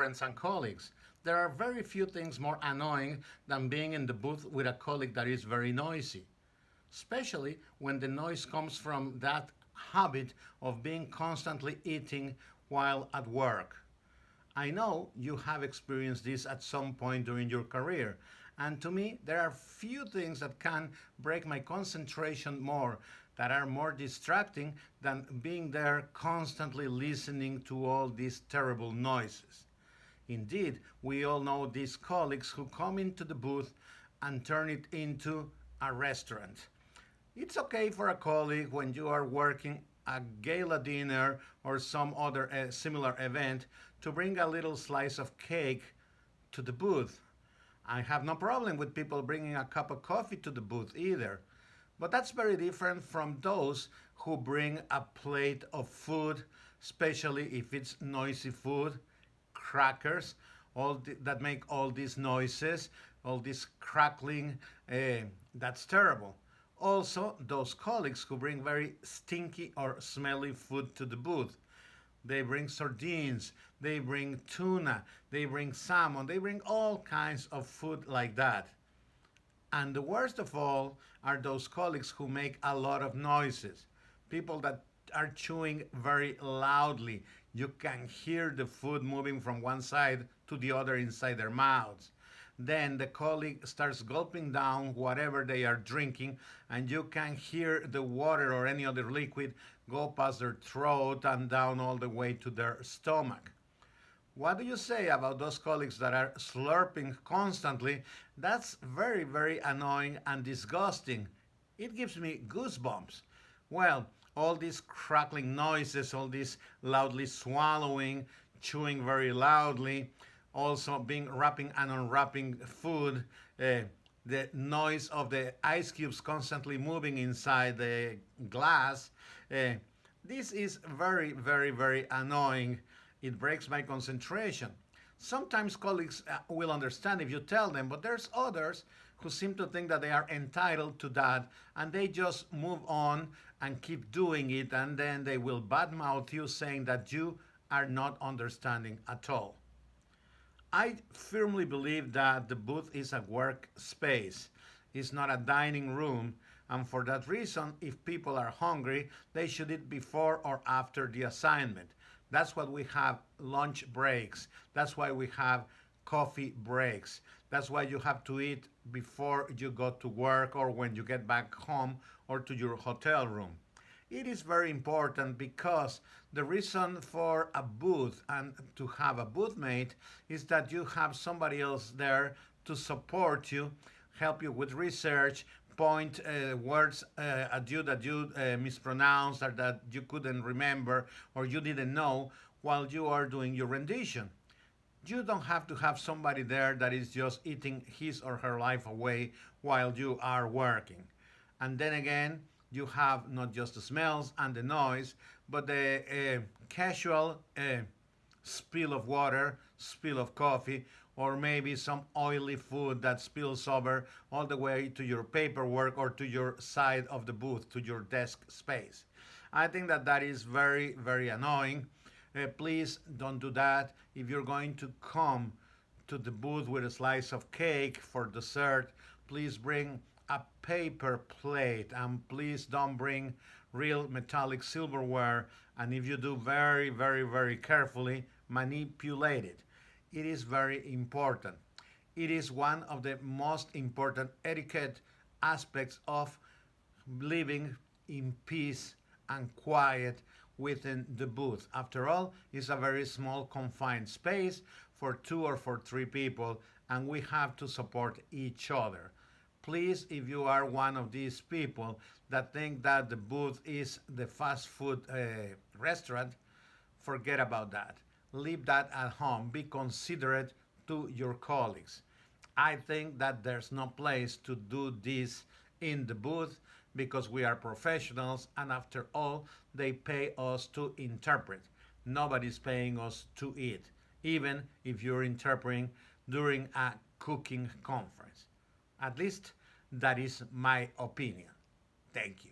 friends and colleagues. There are very few things more annoying than being in the booth with a colleague that is very noisy, especially when the noise comes from that habit of being constantly eating while at work. I know you have experienced this at some point during your career, and to me, there are few things that can break my concentration more, that are more distracting than being there constantly listening to all these terrible noises. Indeed, we all know these colleagues who come into the booth and turn it into a restaurant. It's okay for a colleague when you are working a gala dinner or some other similar event to bring a little slice of cake to the booth. I have no problem with people bringing a cup of coffee to the booth either. But that's very different from those who bring a plate of food, especially if it's noisy food, crackers, that make all these noises, all this crackling. That's terrible. Also, those colleagues who bring very stinky or smelly food to the booth. They bring sardines, they bring tuna, they bring salmon, they bring all kinds of food like that. And the worst of all are those colleagues who make a lot of noises. People that are chewing very loudly. You can hear the food moving from one side to the other inside their mouths. Then the colleague starts gulping down whatever they are drinking, and you can hear the water or any other liquid go past their throat and down all the way to their stomach. What do you say about those colleagues that are slurping constantly? That's very, very annoying and disgusting. It gives me goosebumps. Well, all these crackling noises, all this loudly swallowing, chewing very loudly, also being wrapping and unwrapping food, the noise of the ice cubes constantly moving inside the glass. This is very, very, very annoying. It breaks my concentration. Sometimes colleagues will understand if you tell them, but there's others who seem to think that they are entitled to that and they just move on and keep doing it, and then they will badmouth you saying that you are not understanding at all. I firmly believe that the booth is a work space. It's not a dining room, and for that reason, if people are hungry, they should eat before or after the assignment. That's why we have lunch breaks. That's why we have coffee breaks. That's why you have to eat before you go to work or when you get back home or to your hotel room. It is very important because the reason for a booth and to have a booth mate is that you have somebody else there to support you, help you with research, point words at you that you mispronounced or that you couldn't remember or you didn't know while you are doing your rendition. You don't have to have somebody there that is just eating his or her life away while you are working. And then again, you have not just the smells and the noise, but the casual spill of water, spill of coffee, or maybe some oily food that spills over all the way to your paperwork or to your side of the booth, to your desk space. I think that that is very, very annoying. Please don't do that. If you're going to come to the booth with a slice of cake for dessert, please bring a paper plate and please don't bring real metallic silverware, and if you do, very, very, very carefully manipulate it. It is very important. It is one of the most important etiquette aspects of living in peace and quiet within the booth. After all, it's a very small confined space for two or for three people, and we have to support each other. Please, if you are one of these people that think that the booth is the fast food restaurant, forget about that. Leave that at home. Be considerate to your colleagues. I think that there's no place to do this in the booth because we are professionals and after all, they pay us to interpret. Nobody's paying us to eat, even if you're interpreting during a cooking conference. At least that is my opinion. Thank you.